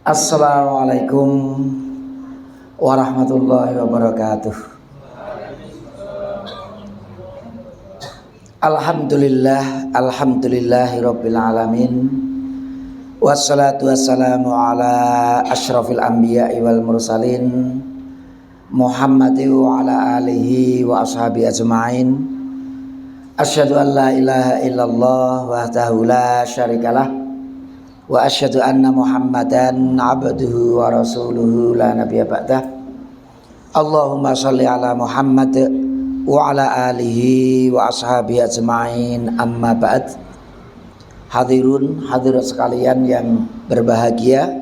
Assalamualaikum warahmatullahi wabarakatuh. Alhamdulillahirabbil alamin. Wassalatu wassalamu ala asyrafil anbiya'i wal mursalin Muhammadin wa ala alihi wa ashabihi ajma'in. Asyhadu an la ilaha illallah wahdahu la syarikalah wa asyhadu anna Muhammadan abduhu wa rasuluhu la nabiyya ba'dah. Allahumma shalli ala Muhammad wa ala alihi wa ashabihi ajma'in, amma ba'd. Hadirat sekalian yang berbahagia,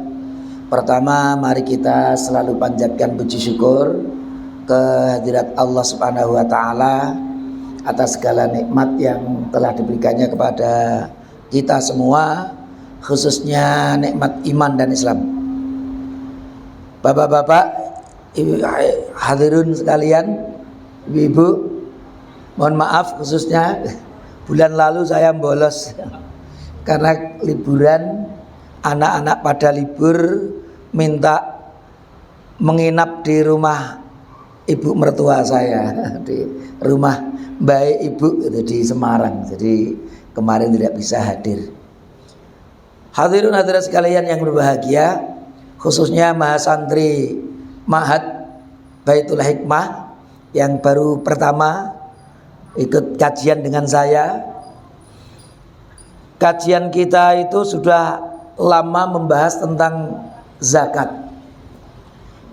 pertama mari kita selalu panjatkan puji syukur kehadirat Allah Subhanahu wa taala atas segala nikmat yang telah diberikannya kepada kita semua, khususnya nikmat iman dan Islam. Bapak-bapak, hadirin sekalian, ibu-ibu, mohon maaf khususnya bulan lalu saya bolos karena liburan, anak-anak pada libur, minta menginap di rumah ibu mertua saya, di rumah baik ibu itu di Semarang. Jadi kemarin tidak bisa hadir. Hadirin hadirat sekalian yang berbahagia, khususnya mahasantri Ma'had Baitul Hikmah yang baru pertama ikut kajian dengan saya. Kajian kita itu sudah lama membahas tentang zakat.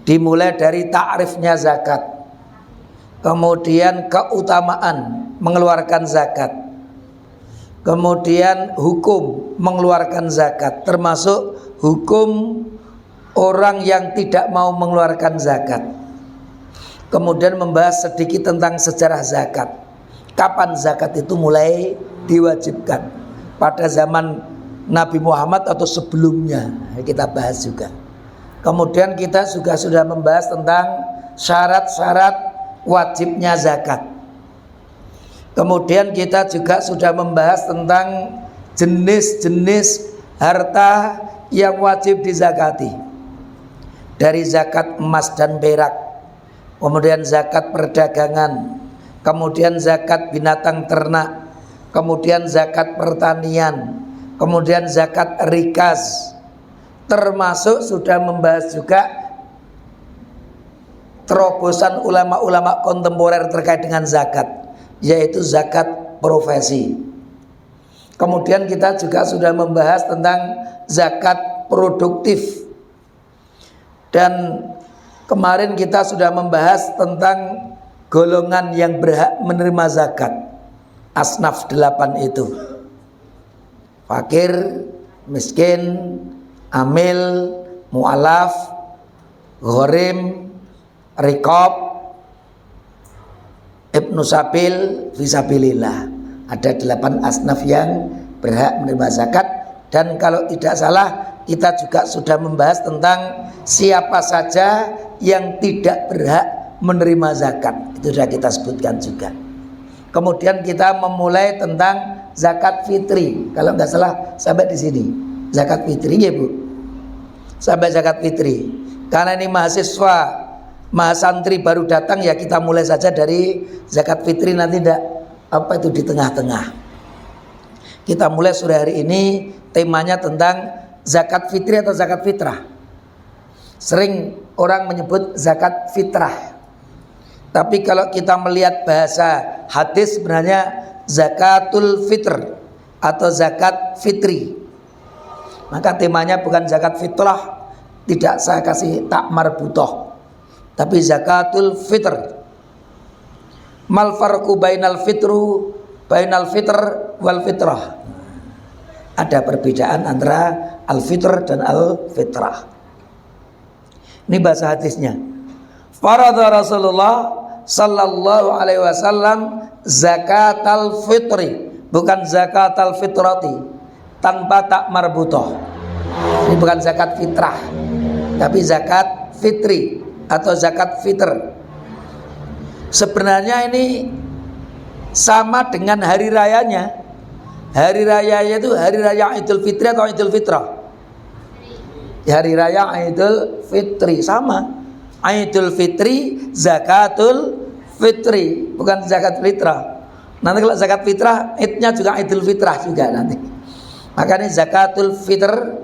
Dimulai dari ta'rifnya zakat, kemudian keutamaan mengeluarkan zakat, kemudian hukum mengeluarkan zakat, termasuk hukum orang yang tidak mau mengeluarkan zakat. Kemudian membahas sedikit tentang sejarah zakat, kapan zakat itu mulai diwajibkan, pada zaman Nabi Muhammad atau sebelumnya, kita bahas juga. Kemudian kita juga sudah membahas tentang syarat-syarat wajibnya zakat. Kemudian kita juga sudah membahas tentang jenis-jenis harta yang wajib dizakati, dari zakat emas dan perak, kemudian zakat perdagangan, kemudian zakat binatang ternak, kemudian zakat pertanian, kemudian zakat rikas, termasuk sudah membahas juga terobosan ulama-ulama kontemporer terkait dengan zakat, yaitu zakat profesi. Kemudian kita juga sudah membahas tentang zakat produktif, dan kemarin kita sudah membahas tentang golongan yang berhak menerima zakat, asnaf 8 itu: fakir, miskin, amil, mu'alaf, gharim, riqab, ibnu sabil, fisabilillah. Ada 8 asnaf yang berhak menerima zakat. Dan kalau tidak salah, kita juga sudah membahas tentang siapa saja yang tidak berhak menerima zakat. Itu sudah kita sebutkan juga. Kemudian kita memulai tentang zakat fitri. Kalau nggak salah sampai di sini zakat fitri, ya Bu, sampai zakat fitri. Karena ini mahasantri baru datang, ya kita mulai saja dari zakat fitri. Nanti tidak di tengah-tengah. Kita mulai sore hari ini temanya tentang zakat fitri atau zakat fitrah. Sering orang menyebut zakat fitrah, tapi kalau kita melihat bahasa hadis, sebenarnya zakatul fitr atau zakat fitri. Maka temanya bukan zakat fitrah, tidak saya kasih tak marbutoh, tapi zakatul fitr. Mal farqu bainal fitr wal fitrah. Ada perbedaan antara al fitr dan al fitrah. Ini bahasa hadisnya. Faradha Rasulullah sallallahu alaihi wasallam zakatal fitri, bukan zakatal fitrati, tanpa tak marbutoh. Ini bukan zakat fitrah, tapi zakat fitri atau zakat fitr. Sebenarnya ini sama dengan hari rayanya. Hari rayanya itu hari raya Idul Fitri atau Idul Fitrah. Hari raya Idul Fitri sama. Idul Fitri, zakatul fitri, bukan zakat fitrah. Nanti kalau zakat fitrah, idnya juga Idul Fitrah juga nanti. Makanya zakatul fitr,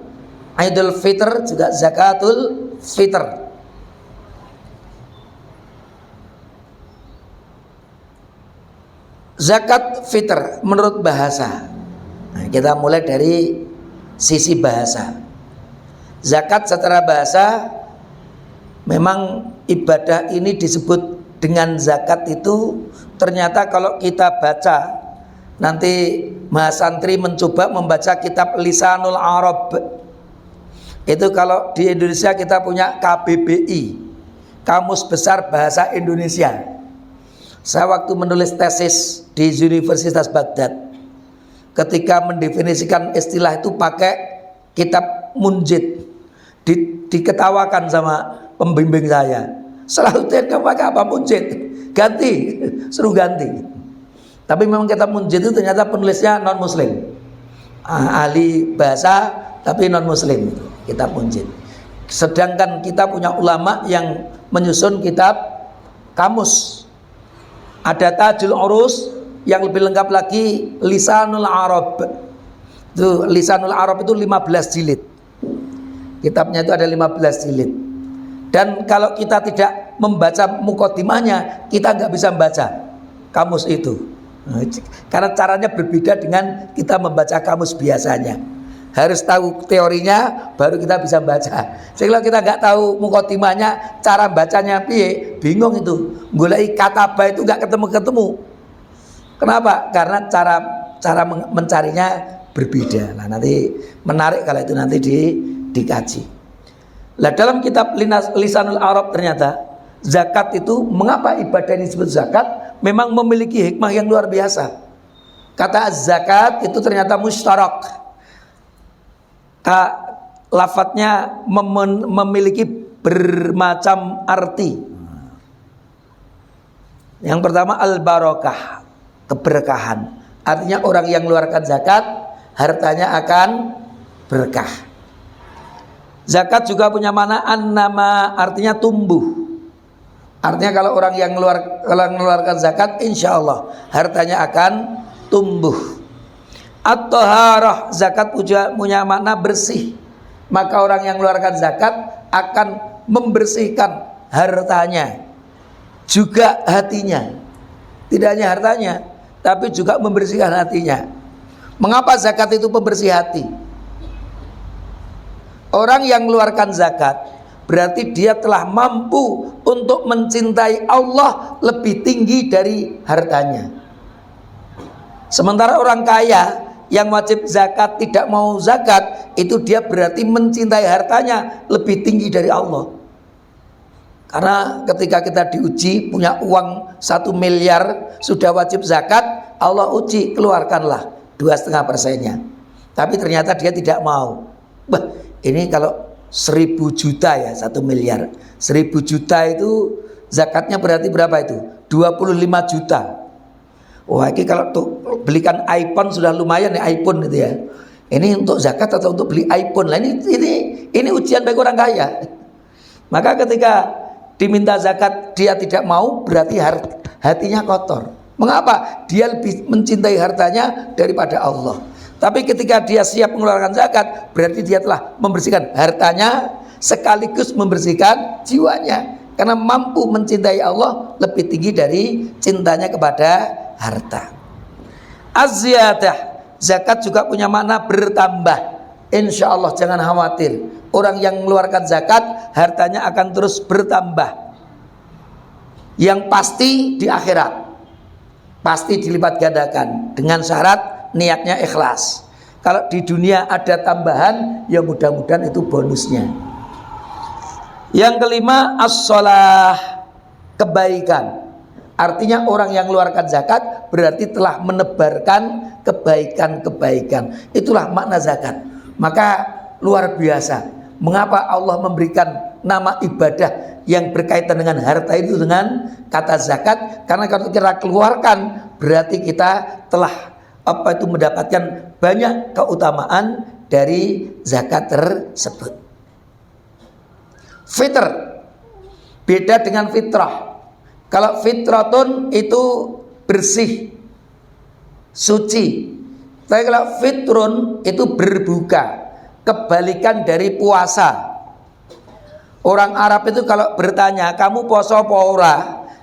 Idul Fitr juga zakatul fitr. Zakat fitr menurut bahasa. Nah, kita mulai dari sisi bahasa. Zakat secara bahasa, memang ibadah ini disebut dengan zakat itu ternyata kalau kita baca, nanti mahasantri mencoba membaca kitab Lisanul Arab. Itu kalau di Indonesia kita punya KBBI, Kamus Besar Bahasa Indonesia. Saya waktu menulis tesis di Universitas Baghdad, ketika mendefinisikan istilah itu pakai kitab Munjid, diketawakan sama pembimbing saya. Selalu kamu pakai apa Munjid? Ganti, suruh ganti. Tapi memang kitab Munjid itu ternyata penulisnya non muslim, ahli bahasa tapi non muslim, kitab Munjid. Sedangkan kita punya ulama yang menyusun kitab kamus. Ada Tajul Urus, yang lebih lengkap lagi Lisanul Arab. Itu Lisanul Arab itu 15 jilid. Kitabnya itu ada 15 jilid. Dan kalau kita tidak membaca mukodimahnya, kita nggak bisa membaca kamus itu. Karena caranya berbeda dengan kita membaca kamus biasanya. Harus tahu teorinya baru kita bisa baca. Sehingga kita nggak tahu mukodimahnya, cara bacanya piye, bingung itu. Mulai kata ba itu nggak ketemu. Kenapa? Karena cara mencarinya berbeda. Nah, nanti menarik kalau itu nanti dikaji. Nah, dalam kitab Lisanul Arab ternyata zakat itu, mengapa ibadah ini disebut zakat? Memang memiliki hikmah yang luar biasa. Kata zakat itu ternyata mustarak. Lafadznya memiliki bermacam arti. Yang pertama al-barakah, keberkahan. Artinya orang yang mengeluarkan zakat, hartanya akan berkah. Zakat juga punya makna an-nama, artinya tumbuh. Artinya kalau orang yang mengeluarkan zakat, insya Allah hartanya akan tumbuh. At-taharah, zakat punya makna bersih. Maka orang yang mengeluarkan zakat akan membersihkan hartanya, juga hatinya. Tidak hanya hartanya, tapi juga membersihkan hatinya. Mengapa zakat itu pembersih hati? Orang yang mengeluarkan zakat berarti dia telah mampu untuk mencintai Allah lebih tinggi dari hartanya. Sementara orang kaya yang wajib zakat tidak mau zakat, itu dia berarti mencintai hartanya lebih tinggi dari Allah. Karena ketika kita diuji punya uang 1 miliar sudah wajib zakat, Allah uji, keluarkanlah 2,5%-nya. Tapi ternyata dia tidak mau. Bah, ini kalau 1.000 juta ya 1 miliar. 1.000 juta itu zakatnya berarti berapa itu? 25 juta. Wah, ini kalau tuh belikan iPhone sudah lumayan ya, iPhone gitu ya. Ini untuk zakat atau untuk beli iPhone lah, ini ujian bagi orang kaya. Maka ketika diminta zakat dia tidak mau, berarti hatinya kotor. Mengapa? Dia lebih mencintai hartanya daripada Allah. Tapi ketika dia siap mengeluarkan zakat, berarti dia telah membersihkan hartanya sekaligus membersihkan jiwanya. Karena mampu mencintai Allah lebih tinggi dari cintanya kepada harta. Az-ziyadah, zakat juga punya makna bertambah. Insya Allah jangan khawatir, orang yang mengeluarkan zakat hartanya akan terus bertambah. Yang pasti di akhirat pasti dilipat gandakan dengan syarat niatnya ikhlas. Kalau di dunia ada tambahan, ya mudah-mudahan itu bonusnya. Yang kelima, as-shalah, kebaikan. Artinya orang yang mengeluarkan zakat berarti telah menebarkan kebaikan-kebaikan. Itulah makna zakat. Maka luar biasa. Mengapa Allah memberikan nama ibadah yang berkaitan dengan harta itu dengan kata zakat? Karena kalau kita keluarkan berarti kita telah mendapatkan banyak keutamaan dari zakat tersebut. Fitr beda dengan fitrah. Kalau fitratun itu bersih, suci. Tapi kalau fitrun itu berbuka, kebalikan dari puasa. Orang Arab itu kalau bertanya, kamu poso apa ora,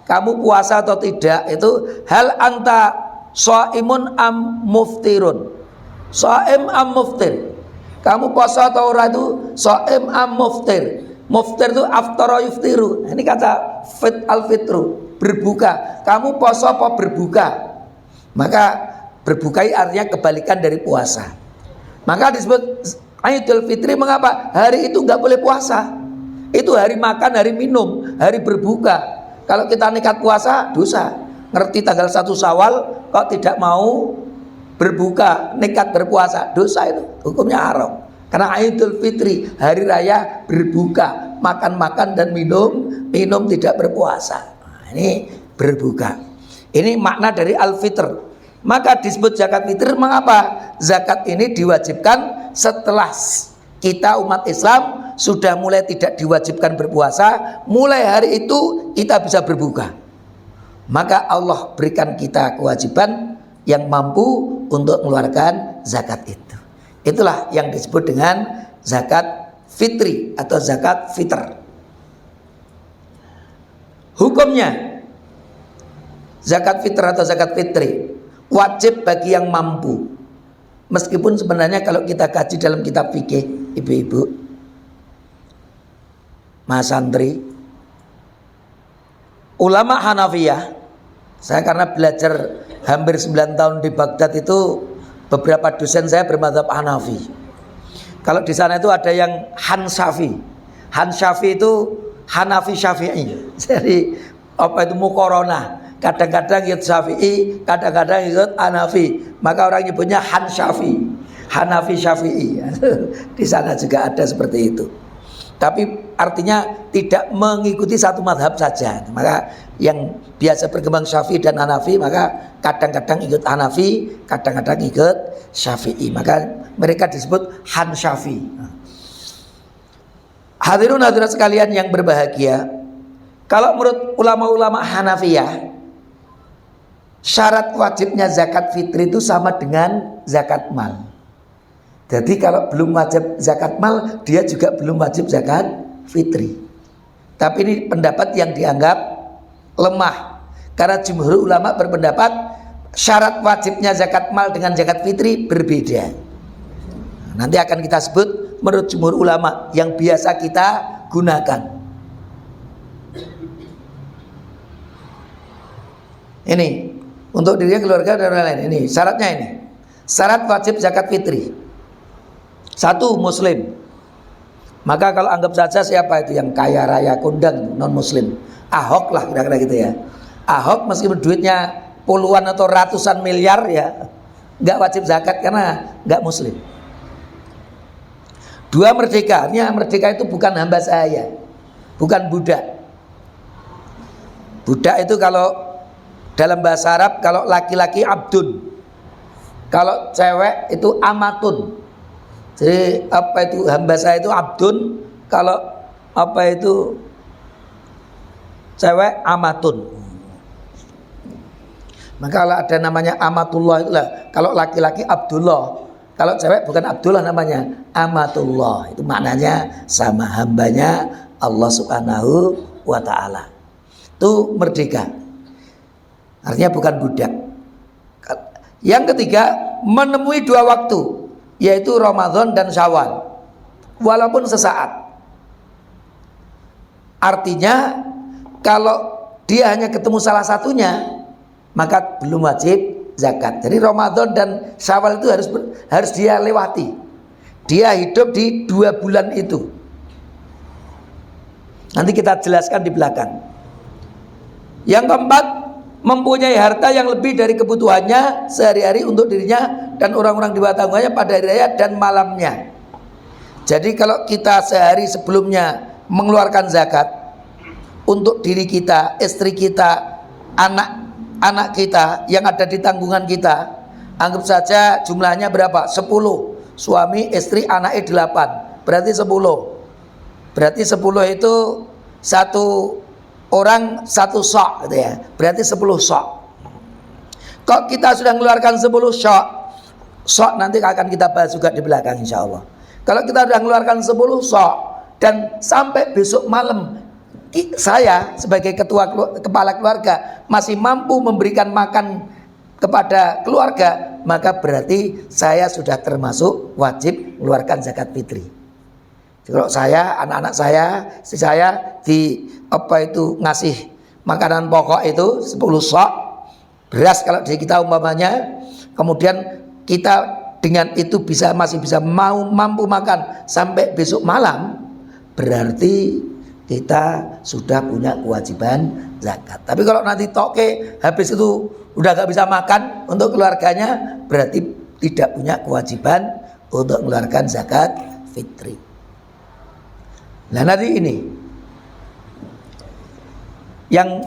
kamu puasa atau tidak, itu hal anta shaimun am muftirun. Shaim am muftir. Kamu poso atau ora itu shaim am muftir. Muftir itu aftara yuftiru. Ini kata fit al fitru, berbuka. Kamu poso apa berbuka? Maka berbuka artinya kebalikan dari puasa. Maka disebut Idul Fitri. Mengapa? Hari itu nggak boleh puasa. Itu hari makan, hari minum, hari berbuka. Kalau kita nekat puasa, dosa. Ngerti tanggal 1 Syawal kok tidak mau berbuka, nekat berpuasa, dosa itu. Hukumnya haram. Karena Idul Fitri, hari raya berbuka, makan-makan dan minum tidak berpuasa. Nah, ini berbuka. Ini makna dari Al-Fitr. Maka disebut zakat fitr. Mengapa? Zakat ini diwajibkan setelah kita umat Islam sudah mulai tidak diwajibkan berpuasa. Mulai hari itu kita bisa berbuka. Maka Allah berikan kita kewajiban yang mampu untuk mengeluarkan zakat itu. Itulah yang disebut dengan zakat fitri atau zakat fitr. Hukumnya zakat fitr atau zakat fitri wajib bagi yang mampu. Meskipun sebenarnya kalau kita kaji dalam kitab fikih, ibu-ibu, Mas Santri, ulama Hanafiyah, saya karena belajar hampir 9 tahun di Baghdad itu, beberapa dosen saya bermadzhab Hanafi. Kalau di sana itu ada yang Hanshafi. Hanshafi itu Hanafi Syafi'i. Jadi apa itu muqaranah. Kadang-kadang ikut Syafi'i, kadang-kadang ikut Hanafi. Maka orang nyebutnya Hanshafi, Hanafi Syafi'i. Di sana juga ada seperti itu. Tapi artinya tidak mengikuti satu madhab saja. Maka yang biasa berkembang Syafi'i dan Hanafi, maka kadang-kadang ikut Hanafi, kadang-kadang ikut Syafi'i. Maka mereka disebut Hanshafi. Hadirin hadirat sekalian yang berbahagia, kalau menurut ulama-ulama Hanafiyah, syarat wajibnya zakat fitri itu sama dengan zakat mal. Jadi kalau belum wajib zakat mal, dia juga belum wajib zakat fitri. Tapi ini pendapat yang dianggap lemah, karena jumhur ulama berpendapat syarat wajibnya zakat mal dengan zakat fitri berbeda. Nanti akan kita sebut menurut jumhur ulama yang biasa kita gunakan. Ini untuk dirinya, keluarga dan lain-lain. Ini syaratnya ini. Syarat wajib zakat fitri. 1, muslim. Maka kalau anggap saja siapa itu yang kaya raya kondang, non muslim, Ahok lah kira-kira gitu ya. Ahok meskipun duitnya puluhan atau ratusan miliar ya, nggak wajib zakat karena nggak muslim. 2, merdeka. Artinya merdeka itu bukan hamba sahaya, bukan budak. Budak itu kalau dalam bahasa Arab, kalau laki-laki abdun, kalau cewek itu amatun. Jadi apa itu hamba saya itu abdun, kalau apa itu cewek amatun. Maka kalau ada namanya amatullah itulah, kalau laki-laki Abdullah, kalau cewek bukan Abdullah namanya amatullah. Itu maknanya sama, hambanya Allah Subhanahu wa ta'ala. Itu merdeka. Artinya bukan budak. Yang ketiga, menemui 2 waktu, yaitu Ramadan dan Syawal, walaupun sesaat. Artinya kalau dia hanya ketemu salah satunya, maka belum wajib zakat. Jadi Ramadan dan Syawal itu harus dia lewati. Dia hidup di 2 bulan itu. Nanti kita jelaskan di belakang. Yang keempat, mempunyai harta yang lebih dari kebutuhannya sehari-hari untuk dirinya dan orang-orang di bawah tanggungannya pada hari raya dan malamnya. Jadi kalau kita sehari sebelumnya mengeluarkan zakat untuk diri kita, istri kita, anak kita yang ada di tanggungan kita, anggap saja jumlahnya berapa? 10. Suami, istri, anaknya 8. Berarti 10. Berarti 10 itu satu orang satu sok gitu ya. Berarti 10 sok. Kok kita sudah mengeluarkan 10 sok? Sok nanti akan kita bahas juga di belakang insya Allah. Kalau kita sudah mengeluarkan 10 sok dan sampai besok malam saya sebagai kepala keluarga masih mampu memberikan makan kepada keluarga, maka berarti saya sudah termasuk wajib mengeluarkan zakat fitri. Kalau saya, anak-anak saya, istri saya ngasih makanan pokok itu 10 sok beras kalau di kita umpamanya, kemudian kita dengan itu masih bisa mampu makan sampai besok malam, berarti kita sudah punya kewajiban zakat. Tapi kalau nanti toke habis itu udah gak bisa makan untuk keluarganya, berarti tidak punya kewajiban untuk mengeluarkan zakat fitri. Nah nanti ini yang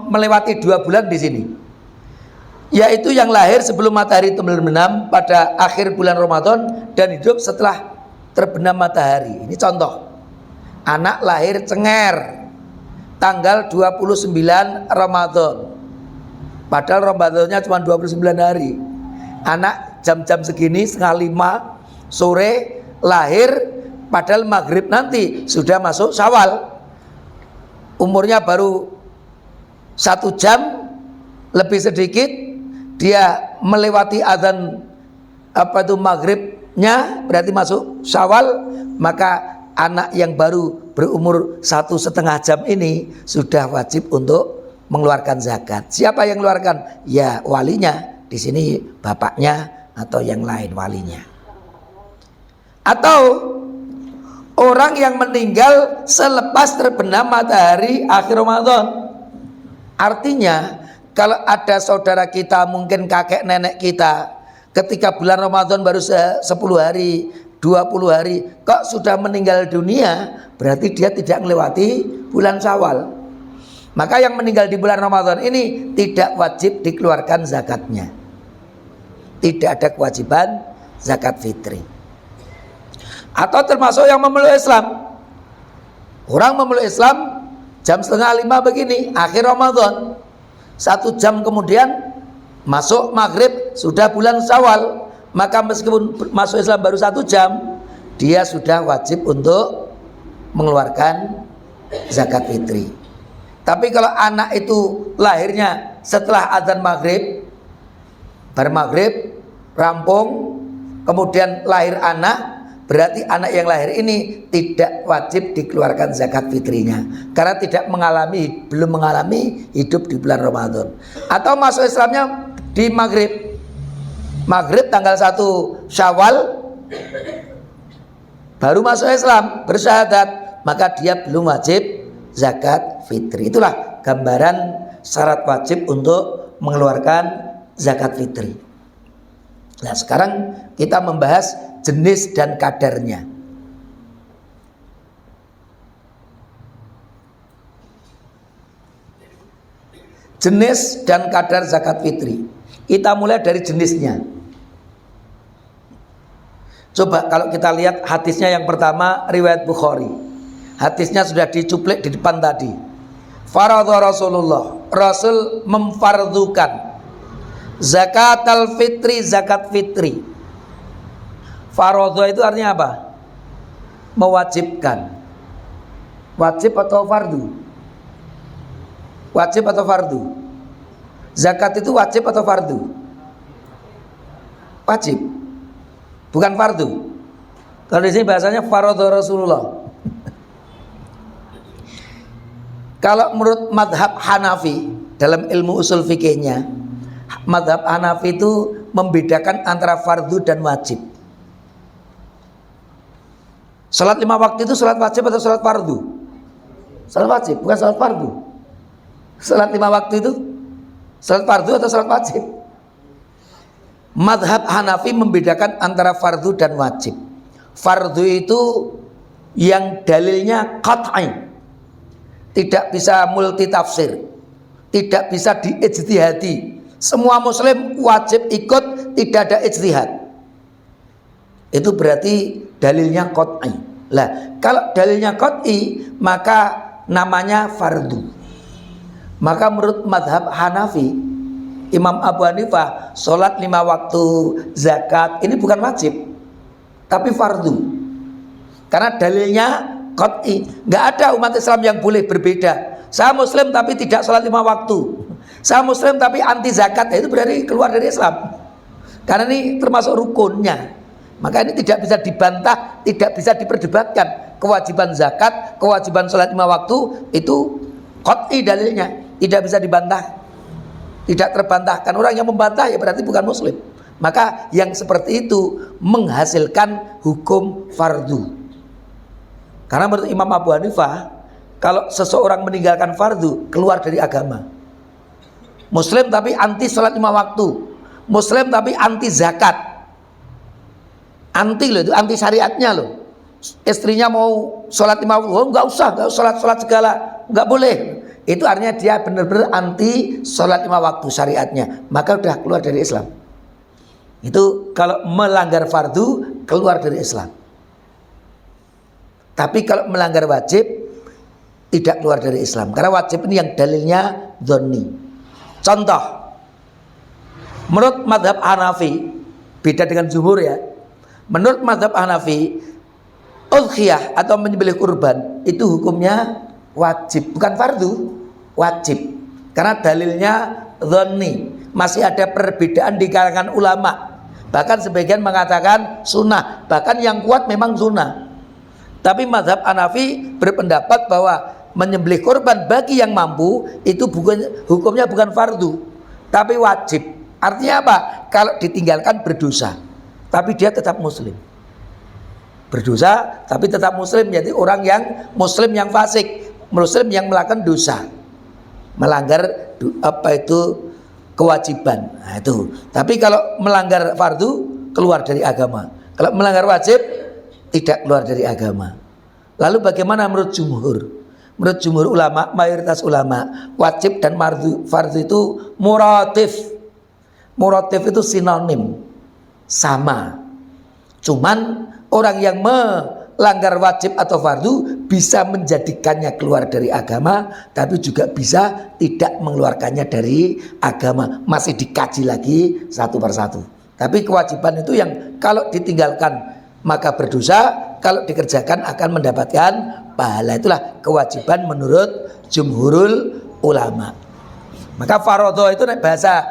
melewati 2 bulan di sini, yaitu yang lahir sebelum matahari terbenam pada akhir bulan Ramadan dan hidup setelah terbenam matahari. Ini contoh. Anak lahir Cenger tanggal 29 Ramadan. Padahal Ramadannya cuma 29 hari. Anak jam-jam segini 4:30 sore lahir, padahal maghrib nanti sudah masuk Syawal. Umurnya baru 1 jam lebih sedikit, dia melewati azan maghribnya, berarti masuk Syawal. Maka anak yang baru berumur 1,5 jam ini sudah wajib untuk mengeluarkan zakat. Siapa yang mengeluarkan? Ya walinya. Di sini bapaknya atau yang lain walinya. Atau orang yang meninggal selepas terbenam matahari akhir Ramadan. Artinya kalau ada saudara kita, mungkin kakek nenek kita, ketika bulan Ramadan baru 10 hari, 20 hari, kok sudah meninggal dunia, berarti dia tidak melewati bulan Syawal. Maka yang meninggal di bulan Ramadan ini tidak wajib dikeluarkan zakatnya. Tidak ada kewajiban zakat fitri. Atau termasuk yang memeluk Islam. Orang memeluk Islam jam 4:30 begini, akhir Ramadan. 1 jam kemudian masuk maghrib, sudah bulan Syawal. Maka meskipun masuk Islam baru 1 jam, dia sudah wajib untuk mengeluarkan zakat fitri. Tapi kalau anak itu lahirnya setelah azan maghrib, bar maghrib rampung, kemudian lahir anak, berarti anak yang lahir ini tidak wajib dikeluarkan zakat fitrinya, karena belum mengalami hidup di bulan Ramadan. Atau masuk Islamnya di maghrib tanggal 1 Syawal, baru masuk Islam, bersyahadat, maka dia belum wajib zakat fitri. Itulah gambaran syarat wajib untuk mengeluarkan zakat fitri. Nah sekarang kita membahas jenis dan kadarnya. Jenis dan kadar zakat fitri. Kita mulai dari jenisnya. Coba kalau kita lihat hadisnya yang pertama, riwayat Bukhari. Hadisnya sudah dicuplik di depan tadi. Faradha Rasulullah, Rasul memfardukan zakat al-fitri, zakat fitri. Faradha itu artinya apa? Mewajibkan. Wajib atau fardu? Wajib atau fardu? Zakat itu wajib atau fardu? Wajib, bukan fardu. Kalau di sini bahasanya faradha Rasulullah. Kalau menurut madhab Hanafi dalam ilmu usul fikihnya, madhab Hanafi itu membedakan antara fardu dan wajib. Salat 5 waktu itu salat wajib atau salat fardu? Salat wajib, bukan salat fardu. Salat 5 waktu itu salat fardu atau salat wajib? Madhab Hanafi membedakan antara fardu dan wajib. Fardu itu yang dalilnya qat'i, tidak bisa multitafsir, tidak bisa diijtihadi. Semua muslim wajib ikut, tidak ada ijtihad. Itu berarti dalilnya qat'i, Lah, kalau dalilnya qat'i maka namanya fardu. Maka menurut madhab Hanafi, Imam Abu Hanifah, sholat 5 waktu, zakat ini bukan wajib, tapi fardu. Karena dalilnya qat'i. Nggak ada umat Islam yang boleh berbeda. Saya Muslim tapi tidak sholat 5 waktu. Saya Muslim tapi anti zakat, itu berarti keluar dari Islam. Karena ini termasuk rukunnya. Maka ini tidak bisa dibantah, tidak bisa diperdebatkan. Kewajiban zakat, kewajiban sholat 5 waktu itu qat'i dalilnya, tidak bisa dibantah, tidak terbantahkan. Orang yang membantah ya berarti bukan Muslim. Maka yang seperti itu menghasilkan hukum fardu. Karena menurut Imam Abu Hanifah, kalau seseorang meninggalkan fardu, keluar dari agama. Muslim tapi anti sholat 5 waktu, Muslim tapi anti zakat, anti loh, itu anti syariatnya loh. Istrinya mau sholat 5 waktu, oh nggak usah sholat segala, nggak boleh. Itu artinya dia benar-benar anti sholat 5 waktu syariatnya, maka udah keluar dari Islam. Itu kalau melanggar fardu keluar dari Islam. Tapi kalau melanggar wajib tidak keluar dari Islam, karena wajib ini yang dalilnya dzanni. Contoh, menurut madhab Hanafi, beda dengan jumhur ya. Menurut madhab Hanafi, udhiyah atau menyembelih kurban itu hukumnya wajib, bukan fardu, wajib. Karena dalilnya dzanni. Masih ada perbedaan di kalangan ulama. Bahkan sebagian mengatakan sunnah, bahkan yang kuat memang sunnah. Tapi mazhab Hanafi berpendapat bahwa menyembelih kurban bagi yang mampu itu hukumnya bukan fardu, tapi wajib. Artinya apa? Kalau ditinggalkan berdosa, tapi dia tetap muslim. Berdosa tapi tetap muslim, jadi orang yang muslim yang fasik, muslim yang melakukan dosa, melanggar kewajiban. Nah, itu. Tapi kalau melanggar fardu keluar dari agama. Kalau melanggar wajib tidak keluar dari agama. Lalu bagaimana menurut jumhur? Menurut jumhur ulama, mayoritas ulama, wajib dan fardu itu muratif. Muratif itu sinonim, sama. Cuman orang yang melanggar wajib atau fardu bisa menjadikannya keluar dari agama, tapi juga bisa tidak mengeluarkannya dari agama. Masih dikaji lagi satu persatu. Tapi kewajiban itu yang kalau ditinggalkan maka berdosa, kalau dikerjakan akan mendapatkan pahala. Itulah kewajiban menurut jumhurul ulama. Maka farodho itu bahasa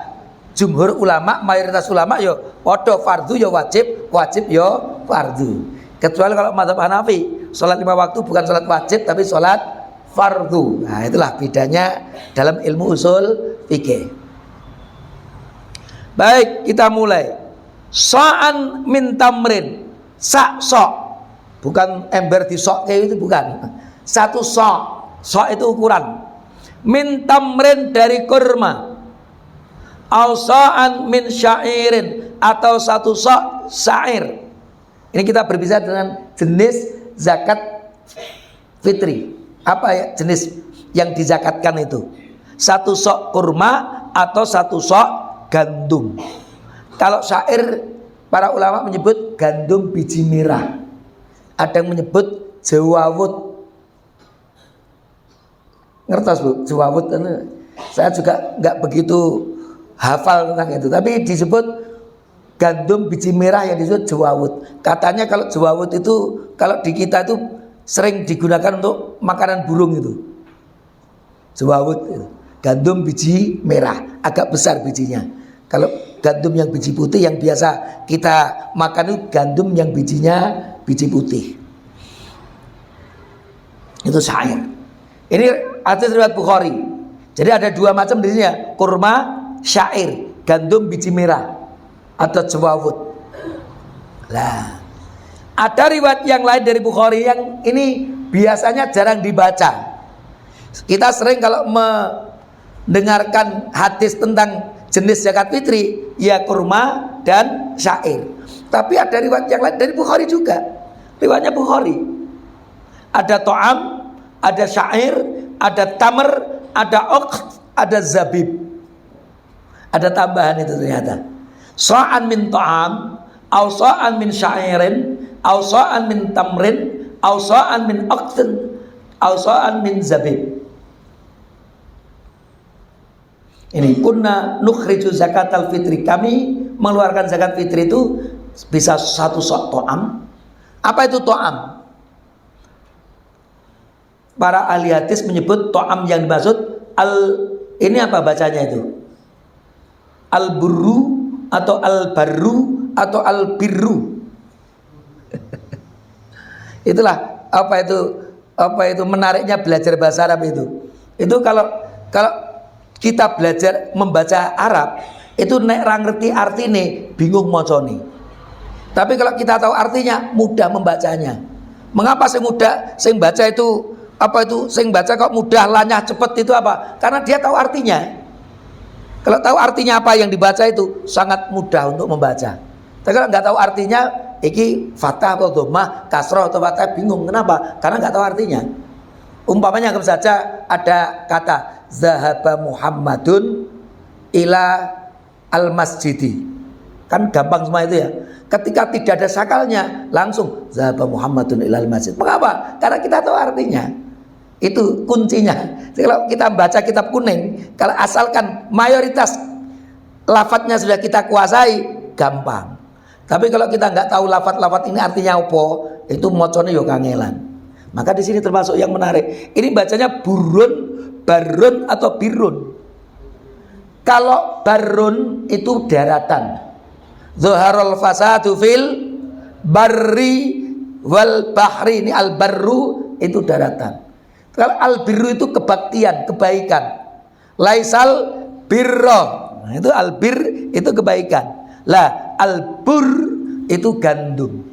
jumhur ulama, mayoritas ulama yo podo fardu yo wajib, wajib yo fardu. Kecuali kalau mazhab Hanafi, sholat 5 waktu bukan sholat wajib tapi sholat fardu. Nah itulah bedanya dalam ilmu usul fikih. Baik, kita mulai. Sa'an min tamrin, sok, bukan ember di sok kayak itu, bukan. Satu sok itu ukuran. Min tamrin dari kurma, au sa'an min syairin, atau satu sok syair. Ini kita berbicara dengan jenis zakat fitri. Apa ya jenis yang dizakatkan itu? Satu sok kurma atau satu sok gandum. Kalau syair, para ulama menyebut gandum biji merah. Ada yang menyebut jawawut. Ngertos bu, jawawut. Saya juga nggak begitu hafal tentang itu. Tapi disebut gandum biji merah yang disebut jawawut. Katanya kalau jawawut itu, kalau di kita itu sering digunakan untuk makanan burung itu. Jawawut itu. Gandum biji merah, agak besar bijinya. Kalau gandum yang biji putih yang biasa kita makan itu gandum yang bijinya biji putih. Itu syair. Ini hadis riwayat Bukhari. Jadi ada dua macam di sini ya, kurma, syair, gandum biji merah atau jawawut. Lah, ada riwayat yang lain dari Bukhari yang ini biasanya jarang dibaca. Kita sering kalau mendengarkan hadis tentang jenis zakat fitri, ya kurma dan syair. Tapi ada riwayat yang lain dari Bukhari juga. Riwayatnya Bukhari. Ada to'am, ada syair, ada tamar, ada oqt, ada zabib. Ada tambahan itu ternyata. So'an min to'am, au so'an min syairin, au so'an min tamrin, Ausa'an min aqtin, ausa'an min zabib. Ini kunna nukhriju zakatal fitri, kami mengeluarkan zakat fitri itu bisa satu sok to'am. Apa itu to'am? Para ahli hadis menyebut to'am yang dimaksud ini apa bacanya itu? Al-burru atau al-barru atau al-birru. Itulah apa itu menariknya belajar bahasa Arab itu. Itu kalau kita belajar membaca Arab itu nek ra ngerti artine bingung macane. Tapi kalau kita tahu artinya mudah membacanya. Mengapa sing mudah sing baca itu sing baca kok mudah lanyah cepet itu apa? Karena dia tahu artinya. Kalau tahu artinya apa yang dibaca itu sangat mudah untuk membaca. Tapi kalau nggak tahu artinya iki fathah atau dhammah, kasrah atau fathah bingung. Kenapa? Karena nggak tahu artinya. Umpamanya saja ada kata zahaba Muhammadun ila al-masjidi, kan gampang semua itu ya. Ketika tidak ada sakalnya langsung zahaba Muhammadun ila al-masjid. Mengapa? Karena kita tahu artinya. Itu kuncinya. Jadi kalau kita baca kitab kuning, kalau asalkan mayoritas lafadznya sudah kita kuasai, gampang. Tapi kalau kita nggak tahu lafadz-lafadz ini artinya apa, itu mocone yo kangelan. Maka di sini termasuk yang menarik. Ini bacanya burun, barun atau birun. Kalau barun itu daratan. Zuharul fasadu fil barri wal bahri. Ini al barru itu daratan. Kalau al birru itu kebaktian, kebaikan. Laisal birro. Nah, itu al bir itu kebaikan. Lah al bur itu gandum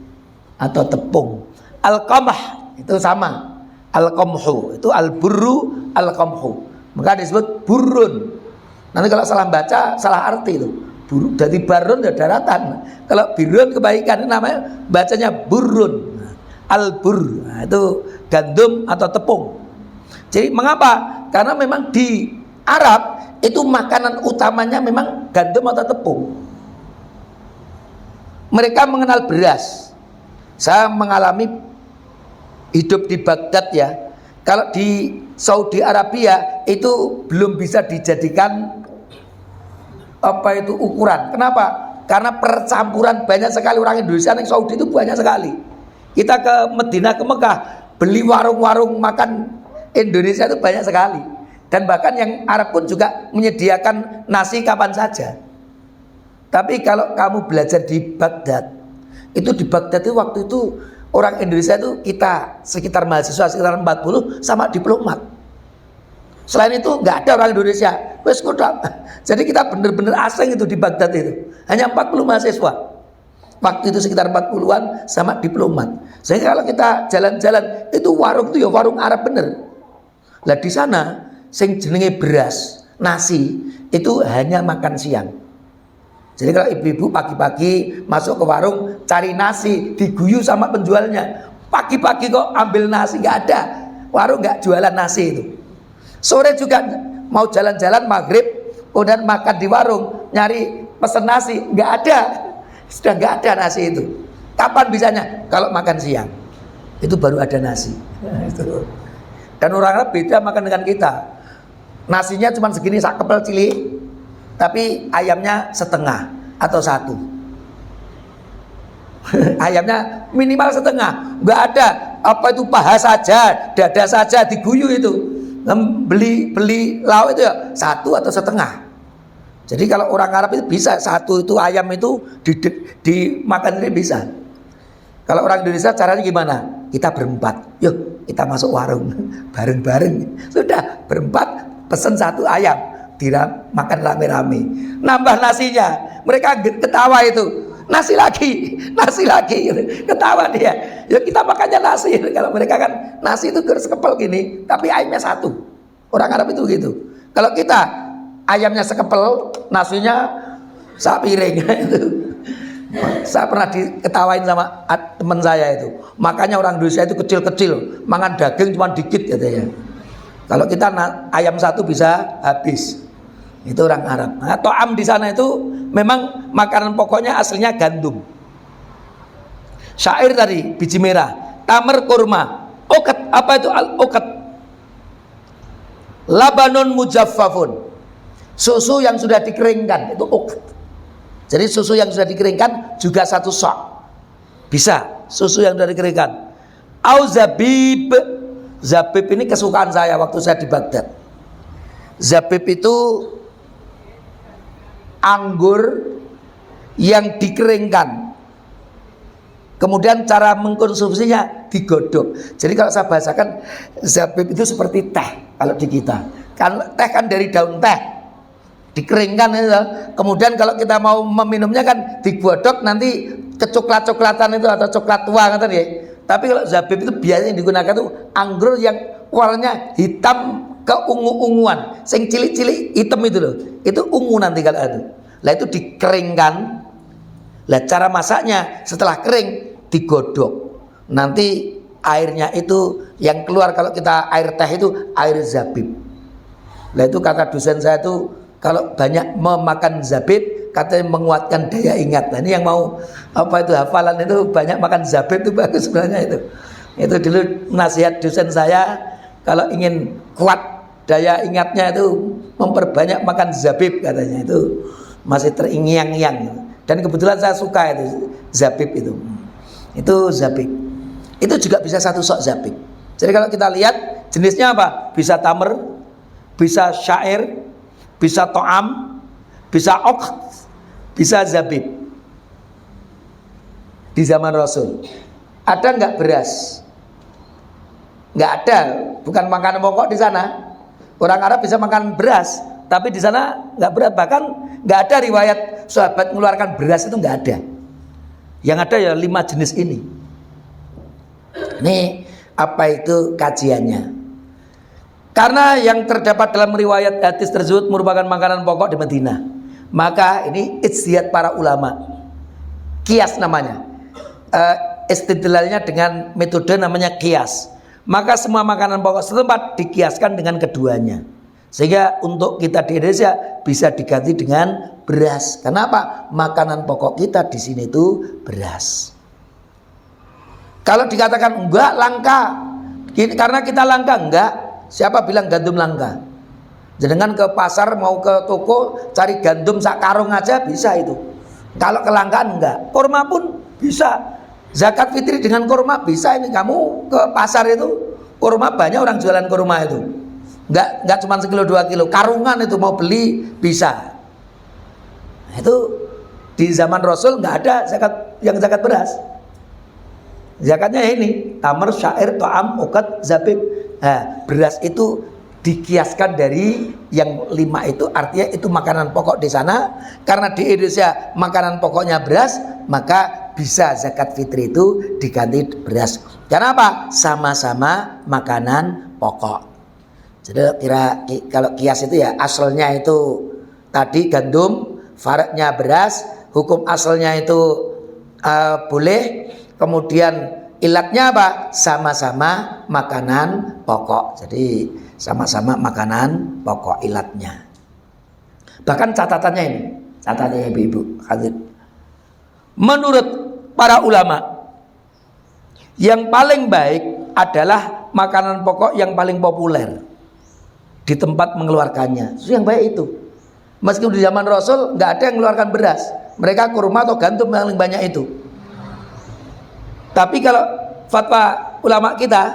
atau tepung. Al qamah itu sama, al-qamhu itu al-burru al-qamhu, maka disebut burun. Nanti kalau salah baca salah arti itu burun, jadi barun ya daratan. Kalau birun kebaikan namanya bacanya burun, al-bur, nah, itu gandum atau tepung. Jadi mengapa? Karena memang di Arab itu makanan utamanya memang gandum atau tepung. Mereka mengenal beras. Saya mengalami hidup di Baghdad ya. Kalau di Saudi Arabia itu belum bisa dijadikan ukuran. Kenapa? Karena percampuran banyak sekali orang Indonesia yang Saudi itu banyak sekali. Kita ke Madinah, ke Mekah, beli warung-warung makan Indonesia itu banyak sekali. Dan bahkan yang Arab pun juga menyediakan nasi kapan saja. Tapi kalau kamu belajar di Baghdad, itu di Baghdad itu waktu itu orang Indonesia itu kita sekitar mahasiswa sekitar 40 sama diplomat. Selain itu nggak ada orang Indonesia. Wes kuda. Jadi kita benar-benar asing itu di Baghdad itu. Hanya 40 mahasiswa. Waktu itu sekitar 40-an sama diplomat. Sehingga kalau kita jalan-jalan itu warung itu ya warung Arab bener. Lah di sana sing jenenge beras, nasi itu hanya makan siang. Jadi kalau ibu-ibu pagi-pagi masuk ke warung cari nasi, diguyu sama penjualnya. Pagi-pagi kok ambil nasi, nggak ada. Warung nggak jualan nasi itu. Sore juga mau jalan-jalan maghrib, kemudian makan di warung, nyari pesen nasi, nggak ada. Sudah nggak ada nasi itu. Kapan bisanya? Kalau makan siang. Itu baru ada nasi. Dan orang Arab beda makan dengan kita. Nasinya cuma segini sak kepel cilik. Tapi ayamnya setengah atau satu. Ayamnya minimal setengah. Nggak ada itu paha saja, dada saja diguyu itu. Beli lauk itu ya satu atau setengah. Jadi kalau orang Arab itu bisa satu itu ayam itu dimakan ini bisa. Kalau orang Indonesia caranya gimana? Kita berempat. Yuk kita masuk warung bareng-bareng. Sudah berempat pesen satu ayam. Makan rame-rame, nambah nasinya, mereka ketawa itu, nasi lagi, ketawa dia. Ya kita makannya nasi. Kalau mereka kan nasi itu sekepel gini, tapi ayamnya satu. Orang Arab itu gitu. Kalau kita ayamnya sekepel, nasinya sak piring. Saya pernah diketawain sama teman saya itu. Makanya orang Indonesia itu kecil-kecil, makan daging cuma dikit katanya. Kalau kita ayam satu bisa habis. Itu orang Arab. Nah, to'am di sana itu memang makanan pokoknya aslinya gandum. Syair tadi biji merah. tamer kurma. Uqat, apa itu al-uqat? Labanun mujaffafun, susu yang sudah dikeringkan, itu uqat. Jadi susu yang sudah dikeringkan juga satu sok, bisa susu yang sudah dikeringkan. Au zabib, zabib ini kesukaan saya waktu saya di Baghdad. Zabib itu anggur yang dikeringkan, kemudian cara mengkonsumsinya digodok. Jadi kalau saya bahasakan, zabib itu seperti teh kalau di kita. Kan teh kan dari daun teh, dikeringkan itu. Kemudian kalau kita mau meminumnya kan digodok, nanti kecoklat-coklatan itu atau coklat tua kan ya. Tapi kalau zabib itu biasanya digunakan itu anggur yang warnanya hitam keungu-unguan, sing cilik-cilik hitam itu loh. Itu ungu nanti kalau itu. Lah itu dikeringkan. Lah cara masaknya setelah kering digodok. Nanti airnya itu yang keluar kalau kita air teh itu air zabib. Lah itu kata dosen saya itu kalau banyak memakan zabib katanya menguatkan daya ingat. Nah ini yang mau apa itu hafalan itu banyak makan zabib itu bagus sebenarnya itu. Itu dulu nasihat dosen saya, kalau ingin kuat daya ingatnya itu memperbanyak makan zabib katanya, itu masih teringiang-iang. Dan kebetulan saya suka itu zabib itu. Itu zabib. Itu juga bisa satu sok zabib. Jadi kalau kita lihat jenisnya apa? Bisa tamer, bisa syair, bisa to'am, bisa oqt, bisa zabib. Di zaman Rasul ada nggak beras? Nggak ada, bukan makanan pokok di sana. Orang Arab bisa makan beras, tapi di sana nggak beras. Bahkan nggak ada riwayat sahabat mengeluarkan beras, itu nggak ada. Yang ada ya 5 jenis ini. Ini apa itu kajiannya? Karena yang terdapat dalam riwayat hadis tersebut merupakan makanan pokok di Madinah, maka ini ijtihad para ulama, kias namanya. Istidlalnya dengan metode namanya kias. Maka semua makanan pokok setempat dikiaskan dengan keduanya, sehingga untuk kita di Indonesia bisa diganti dengan beras. Kenapa? Makanan pokok kita di sini itu beras. Kalau dikatakan enggak langka, karena kita langka, enggak. Siapa bilang gandum langka? Jangan ke pasar mau ke toko cari gandum sak karung aja bisa itu. Kalau kelangkaan enggak. Kurma pun bisa. Zakat fitri dengan kurma bisa. Ini kamu ke pasar itu kurma, banyak orang jualan kurma itu. Enggak cuma 1 kilo 2 kilo, karungan itu mau beli bisa. Nah, itu di zaman Rasul enggak ada zakat beras. Zakatnya ini tamar, syair, to'am, uqat, zabib. Nah, beras itu dikiaskan dari yang 5 itu, artinya itu makanan pokok di sana. Karena di Indonesia makanan pokoknya beras, maka bisa zakat fitri itu diganti beras. Kenapa? Sama-sama makanan pokok. Jadi kalau kias itu ya asalnya itu tadi gandum, faraknya beras, hukum asalnya itu boleh. Kemudian ilatnya apa? Sama-sama makanan pokok. Jadi sama-sama makanan pokok ilatnya. Bahkan catatannya ini, catatannya ibu-ibu hadir. Menurut para ulama, yang paling baik adalah makanan pokok yang paling populer di tempat mengeluarkannya. Itu yang baik itu. Meskipun di zaman Rasul nggak ada yang mengeluarkan beras, mereka kurma atau gandum yang paling banyak itu. Tapi kalau fatwa ulama kita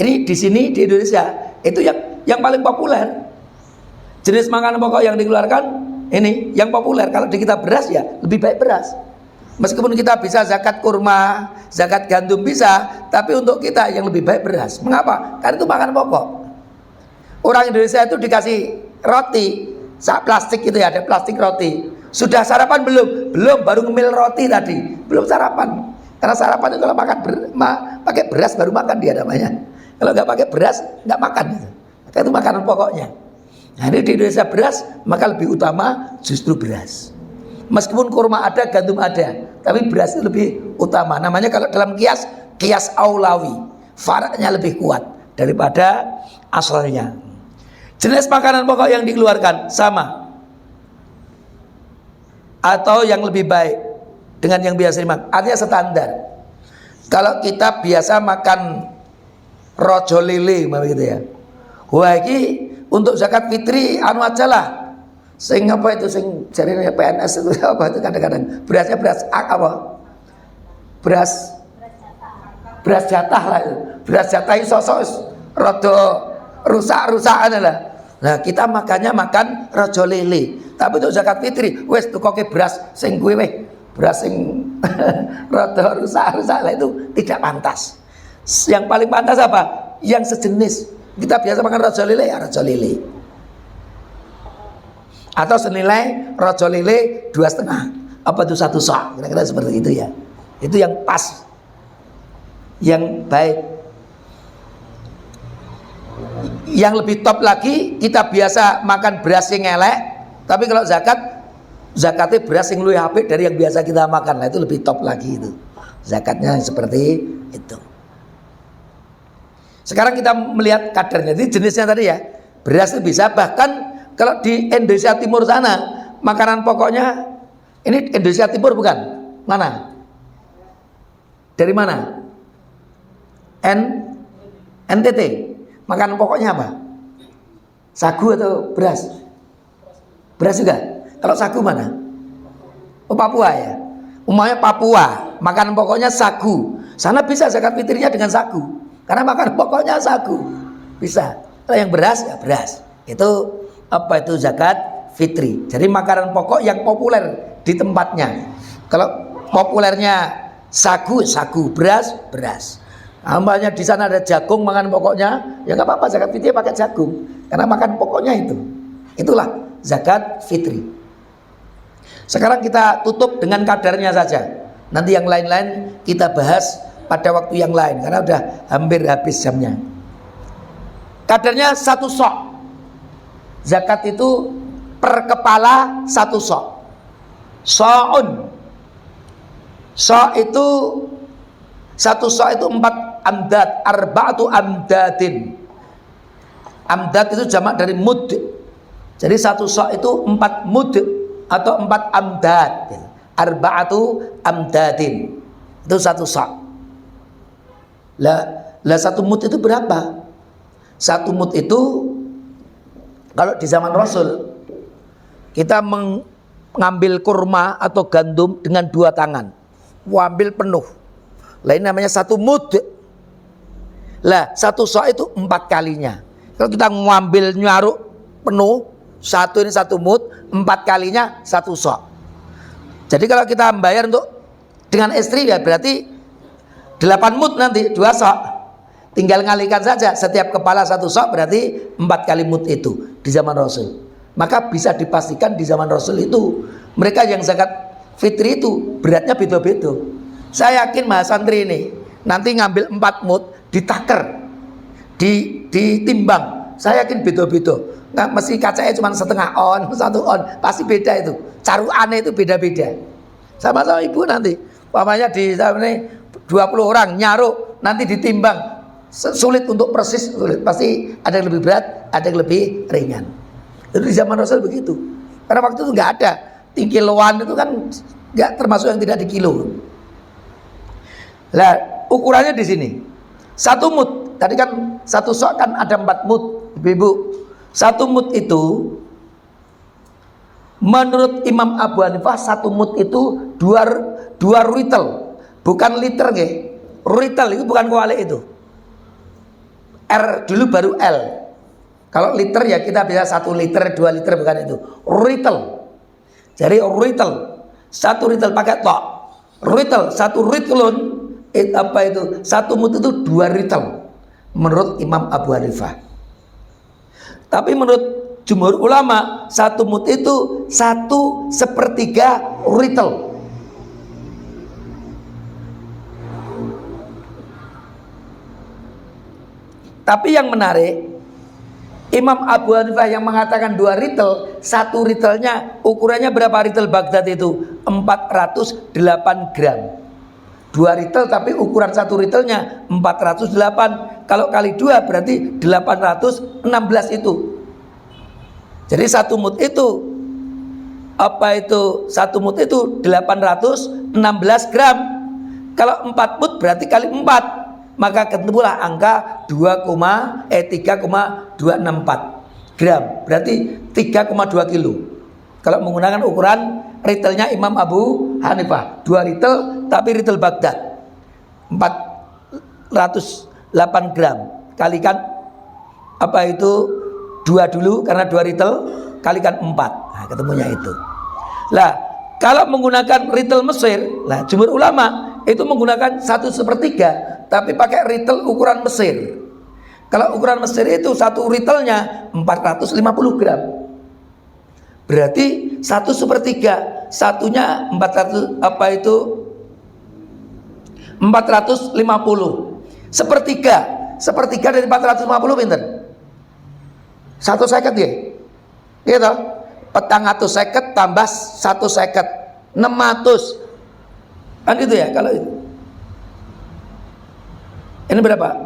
ini di sini di Indonesia itu yang paling populer. Jenis makanan pokok yang dikeluarkan ini yang populer. Kalau di kita beras ya lebih baik beras. Meskipun kita bisa zakat kurma, zakat gandum bisa, tapi untuk kita yang lebih baik beras. Mengapa? Karena itu makanan pokok. Orang Indonesia itu dikasih roti, sak plastik itu ya, ada plastik roti. Sudah sarapan belum? Belum, baru ngemil roti tadi. Belum sarapan. Karena sarapan itu kalau pakai beras baru makan dia namanya. Kalau nggak pakai beras nggak makan. Maka itu makanan pokoknya. Nah ini di Indonesia beras, maka lebih utama justru beras. Meskipun kurma ada, gandum ada, tapi beras itu lebih utama. Namanya kalau dalam kias aulawi, faraknya lebih kuat daripada asalnya. Jenis makanan pokok yang dikeluarkan sama atau yang lebih baik dengan yang biasa dimakan, artinya standar. Kalau kita biasa makan rojo lele gitu ya. Wah iki untuk zakat fitri anu aja lah. Sing apa itu sing jarine PNS itu apa itu kadang-kadang berasnya beras apa? Beras jatah lah itu. Beras jatah itu sosok rada rusak-rusakan lah. Nah, kita makannya makan rojo lele. Tapi untuk zakat fitri wis tukoke beras sing kuwi weh. Beras sing rada rusak-rusak lah itu tidak pantas. Yang paling pantas apa? Yang sejenis. Kita biasa makan rojo lele ya rojo lele. Atau senilai rojo lele 2,5. Apa itu 1 sok? Kira-kira seperti itu ya. Itu yang pas, yang baik. Yang lebih top lagi, kita biasa makan beras yang elek, tapi kalau zakatnya beras yang luwih apik dari yang biasa kita makan. Nah, itu lebih top lagi itu. Zakatnya seperti itu. Sekarang kita melihat kadarnya. Ini jenisnya tadi ya. Beras itu bisa, bahkan kalau di Indonesia Timur sana, makanan pokoknya ini Indonesia Timur bukan? Mana? Dari mana? NTT. Makanan pokoknya apa? Sagu atau beras? Beras juga. Kalau sagu mana? Oh, Papua ya. Umumnya Papua, makanan pokoknya sagu. Sana bisa zakat fitrinya dengan sagu. Karena makanan pokoknya sagu. Bisa. Kalau yang beras ya beras. Itu apa itu zakat fitri. Jadi makanan pokok yang populer di tempatnya. Kalau populernya sagu, beras. Amalnya di sana ada jagung makan pokoknya, ya nggak apa-apa zakat fitri pakai jagung, karena makan pokoknya itu. Itulah zakat fitri. Sekarang kita tutup dengan kadarnya saja. Nanti yang lain-lain kita bahas pada waktu yang lain, karena udah hampir habis jamnya. Kadarnya 1 sok. Zakat itu per kepala 1 sok. So'un. So itu 1 sok itu 4 amdad, arba'atu amdadin. Amdad itu jamak dari mud. Jadi 1 sok itu 4 mud atau 4 amdad. Arba'atu amdadin. Itu 1 sok. Lah 1 mud itu berapa? 1 mud itu kalau di zaman Rasul kita mengambil kurma atau gandum dengan 2 tangan, ambil penuh. Lah ini namanya 1 mud. Lah 1 sok itu 4 kalinya. Kalau kita ngambil nyaruk penuh, 1 ini 1 mud, 4 kalinya 1 sok. Jadi kalau kita membayar untuk dengan istri ya berarti 8 mud nanti 2 sok. Tinggal ngalihkan saja, setiap kepala 1 sok berarti 4 kali mud itu di zaman Rasul. Maka bisa dipastikan di zaman Rasul itu mereka yang zakat fitri itu beratnya beda-beda. Saya yakin Mas santri ini nanti ngambil 4 mud, ditaker, ditimbang. Saya yakin beda-beda. Nggak mesti kacanya cuma setengah on, 1 on, pasti beda itu. Caruannya itu beda-beda. Sama-sama ibu nanti, umpamanya di ini 20 orang nyaruk, nanti ditimbang. Sulit untuk persis, sulit. Pasti ada yang lebih berat, ada yang lebih ringan. Itu di zaman Rasul begitu. Karena waktu itu nggak ada. Kiloan itu kan nggak termasuk yang tidak di kilo. Lah ukurannya di sini 1 mud. Tadi kan 1 sok kan ada 4 mud, ibu. 1 mud itu menurut Imam Abu Hanifah 1 mud itu 2 ritel, bukan liter nggih. Ritel itu bukan kuali itu. R dulu baru L. Kalau liter ya kita bisa 1 liter, 2 liter, bukan itu. Ritel. Jadi ritel 1 ritel pakai tok. Ritel 1 ritelun apa itu? 1 mud itu 2 ritel menurut Imam Abu Hanifah. Tapi menurut jumhur ulama 1 mud itu 1/3 ritel. Tapi yang menarik, Imam Abu Hanifah yang mengatakan 2 ritel, 1 ritelnya ukurannya berapa ritel Baghdad itu? 408 gram. 2 ritel tapi ukuran 1 ritelnya 408. Kalau kali 2 berarti 816 itu. Jadi 1 mud itu apa itu? 1 mud itu 816 gram. Kalau 4 mud berarti kali 4, maka ketemulah angka 3,264 gram, berarti 3,2 kilo. Kalau menggunakan ukuran retailnya Imam Abu Hanifah, 2 retail tapi retail Baghdad 408 gram, kalikan apa itu 2 dulu karena 2 retail, kalikan 4, nah ketemunya itu. Lah kalau menggunakan retail Mesir, lah jumhur ulama itu menggunakan 1/3 tapi pakai retail ukuran Mesir. Kalau ukuran Mesir itu satu retailnya 450 gram, berarti 1/3, satunya 400 apa itu 450, sepertiga dari 450 pinter 1/50 ya, gitu. 450 tambah 1/50 600 kan gitu ya. Kalau itu ini berapa?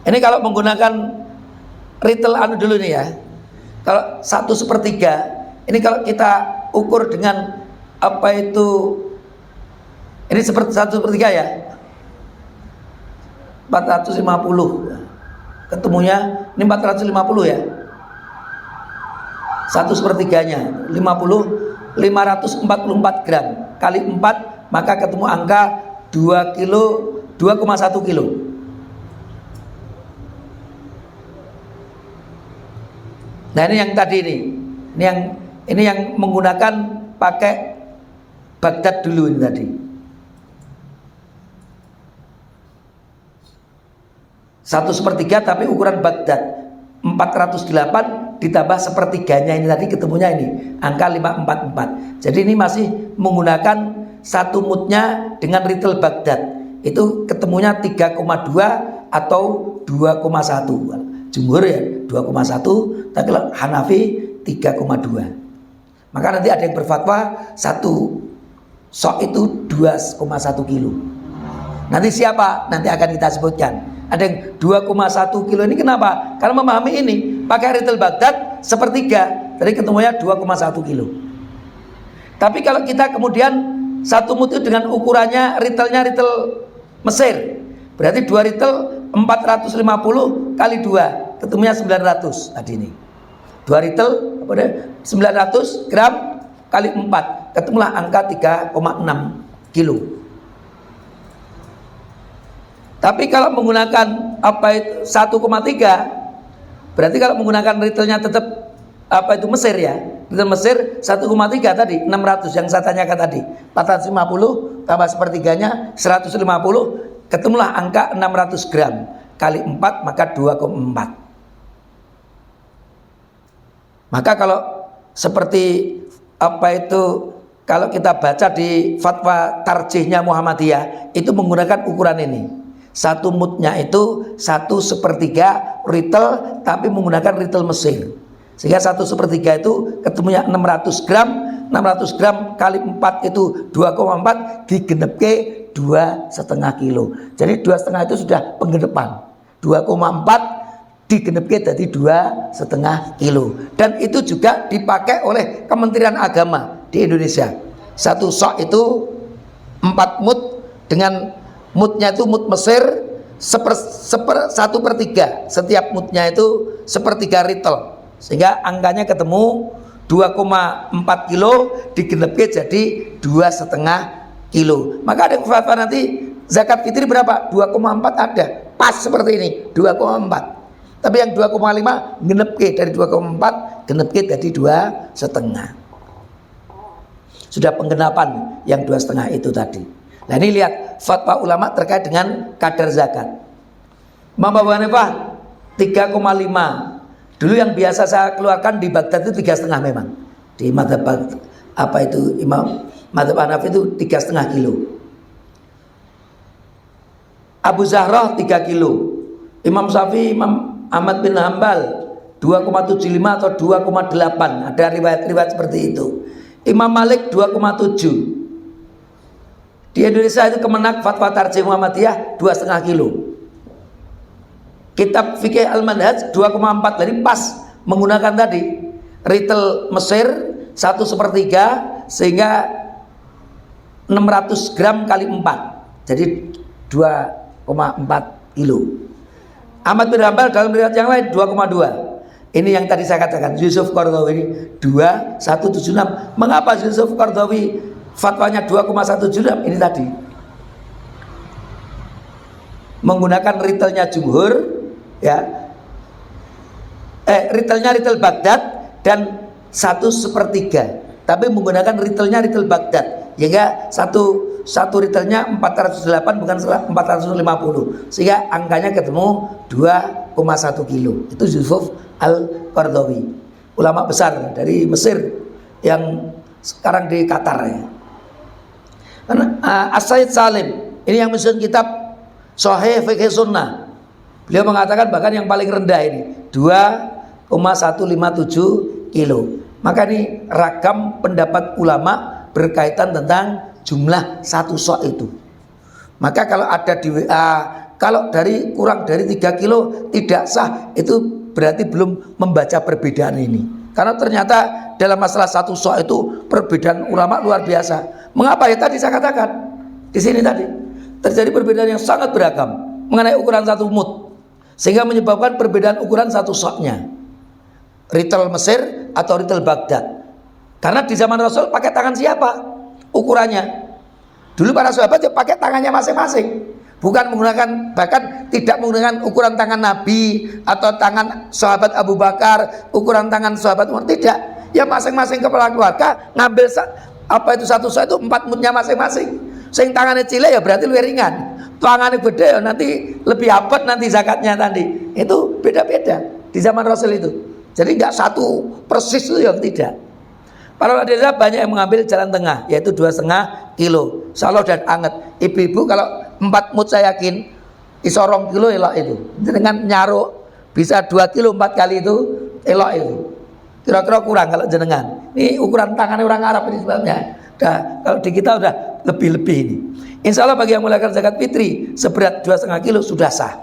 Ini kalau menggunakan retail anu dulu nih ya, kalau 1/3 ini kalau kita ukur dengan apa itu, ini seperti 1/3 ya, 450 ketemunya ini 450 ya, 1/3-nya 544 gram kali 4, maka ketemu angka 2 kilo 2,1 kilo. Nah ini yang tadi ini yang menggunakan pakai Baghdad dulu ini tadi. 1/3 tapi ukuran Baghdad 408 ditambah 1/3-nya ini tadi ketemunya ini angka 544. Jadi ini masih menggunakan satu mutnya dengan retail Baghdad, itu ketemunya 3,2 atau 2,1. Jumhur ya 2,1, tapi kalau Hanafi 3,2. Maka nanti ada yang berfatwa satu sok itu 2,1 kilo. Nanti siapa? Nanti akan kita sebutkan. Ada yang 2,1 kilo ini kenapa? Karena memahami ini pakai retail Baghdad 1/3, jadi ketemunya 2,1 kilo. Tapi kalau kita kemudian satu mut itu dengan ukurannya retailnya retail Mesir, berarti 2 retail 450 kali 2 ketemunya 900 tadi ini. 2 retail 900 gram kali 4 ketemulah angka 3,6 kilo. Tapi kalau menggunakan apa itu 1,3, berarti kalau menggunakan retailnya tetap apa itu Mesir ya, retail Mesir 1,3 tadi 600 yang saya tanyakan tadi, 450 tambah 1/3-nya 150, ketemulah angka 600 gram kali 4 maka 2,4. Maka kalau seperti apa itu, kalau kita baca di fatwa tarjihnya Muhammadiyah itu menggunakan ukuran ini. Satu mutnya itu 1/3 retail tapi menggunakan retail Mesir, sehingga 1/3 itu ketemunya 600 gram. 600 gram kali 4 itu 2,4 digenepke 2,5 kilo. Jadi 2,5 itu sudah penggenepan, 2,4 digenepke jadi 2,5 kilo. Dan itu juga dipakai oleh Kementerian Agama di Indonesia. Satu sok itu 4 mut, dengan mutnya itu mut Mesir 1/3, setiap mutnya itu 1/3 retail, sehingga angkanya ketemu 2,4 kilo digenepke jadi 2,5 kilo. Maka ada fatwa nanti zakat fitri berapa? 2,4 ada, pas seperti ini 2,4. Tapi yang 2,5 genepke dari 2,4 genepke jadi 2,5. Sudah penggenapan yang 2,5 itu tadi. Nah ini lihat fatwa ulama terkait dengan kadar zakat. Imam Abu Hanifah 3,5. Dulu yang biasa saya keluarkan di Baghdad itu 3,5 memang. Di madzhab apa itu Imam madzhab Hanafi itu 3,5 kilo. Abu Zahrah 3 kilo. Imam Syafi'i, Imam Ahmad bin Hambal 2,75 atau 2,8. Ada riwayat-riwayat seperti itu. Imam Malik 2,7. Di Indonesia itu Kemenak Fatwa Tarjih Muhammadiyah 2,5 kilo. Kitab Fikih Al-Manhaj 2,4. Jadi pas menggunakan tadi retail Mesir 1/3 sehingga 600 gram kali 4 Jadi 2,4 kilo. Ahmad bin Hanbal dalam riwayat yang lain 2,2. Ini yang tadi saya katakan, Yusuf Qaradawi 2176. Mengapa Yusuf Qaradawi fatwanya 2,176? Ini tadi menggunakan retailnya jumhur, ya, retailnya retail Baghdad dan 1/3, tapi menggunakan retailnya retail Baghdad, sehingga satu retailnya 408 bukan 450, sehingga angkanya ketemu 2,1 kilo. Itu Yusuf Al-Qaradawi, ulama besar dari Mesir yang sekarang di Qatar, ya. As-Sayyid Salim ini yang menyusun kitab Sahih Fiqh Sunnah, beliau mengatakan bahkan yang paling rendah ini 2,157 kilo. Maka ini ragam pendapat ulama berkaitan tentang jumlah satu sok itu. Maka kalau ada di WA, kalau kurang dari 3 kilo tidak sah, itu berarti belum membaca perbedaan ini. Karena ternyata dalam masalah satu sok itu perbedaan ulama luar biasa. Mengapa? Ya tadi saya katakan di sini tadi terjadi perbedaan yang sangat beragam mengenai ukuran satu mud, sehingga menyebabkan perbedaan ukuran satu soknya, retail Mesir atau retail Baghdad. Karena di zaman Rasul pakai tangan siapa ukurannya? Dulu para sahabat ya pakai tangannya masing-masing, bukan menggunakan, bahkan tidak menggunakan ukuran tangan Nabi atau tangan sahabat Abu Bakar, ukuran tangan sahabat Umar, tidak. Ya masing-masing kepala keluarga ngambil itu satu sok itu 4 mudnya masing-masing. Sing tangannya cilik ya berarti lebih ringan, tangannya gede ya nanti lebih abad nanti zakatnya tadi. Itu beda-beda di zaman Rasul itu. Jadi nggak satu persis itu yang tidak. Para ulama banyak yang mengambil jalan tengah, yaitu 2,5 kilo. Insyaallah dan anget. Ibu-ibu kalau 4 mud saya yakin isorong kilo elok itu. Dengan nyaruk bisa 2 kilo 4 kali itu elok itu. Kira-kira kurang kalau jenengan. Ini ukuran tangannya orang Arab ini sebabnya. Kalau di kita udah lebih-lebih ini. Insya Allah bagi yang mengeluarkan zakat fitri seberat 2,5 kilo sudah sah,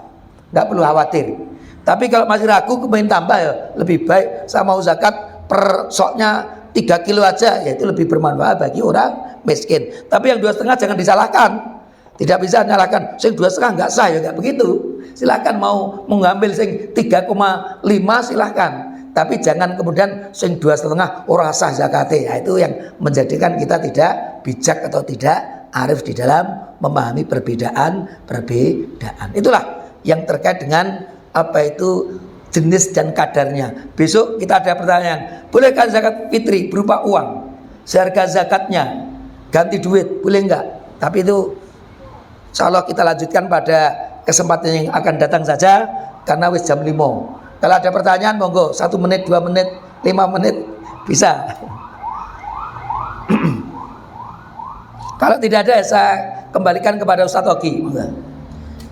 nggak perlu khawatir. Tapi kalau masih ragu kepengen tambah, ya lebih baik saya mau zakat per soknya 3 kilo aja, yaitu lebih bermanfaat bagi orang miskin. Tapi yang 2,5 jangan disalahkan. Tidak bisa menyalahkan sing 2,5 nggak sah, ya nggak begitu. Silakan mau mengambil sing 3,5 silakan. Tapi jangan kemudian sing 2,5 ora sah zakate. Ya, itu yang menjadikan kita tidak bijak atau tidak arif di dalam memahami perbedaan. Itulah yang terkait dengan apa itu jenis dan kadarnya. Besok kita ada pertanyaan, bolehkah zakat fitri berupa uang? Seharga zakatnya ganti duit, boleh enggak? Tapi itu insyaallah kita lanjutkan pada kesempatan yang akan datang saja, karena wis jam 5. Kalau ada pertanyaan monggo 1 menit, 2 menit, 5 menit bisa. Kalau tidak ada saya kembalikan kepada Ustaz Oki.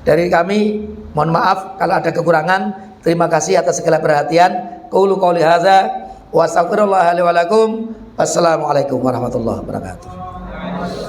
Dari kami mohon maaf kalau ada kekurangan. Terima kasih atas segala perhatian. Qulu qouli hadza wa astaghfirullah li wa lakum. Wassalamualaikum warahmatullahi wabarakatuh.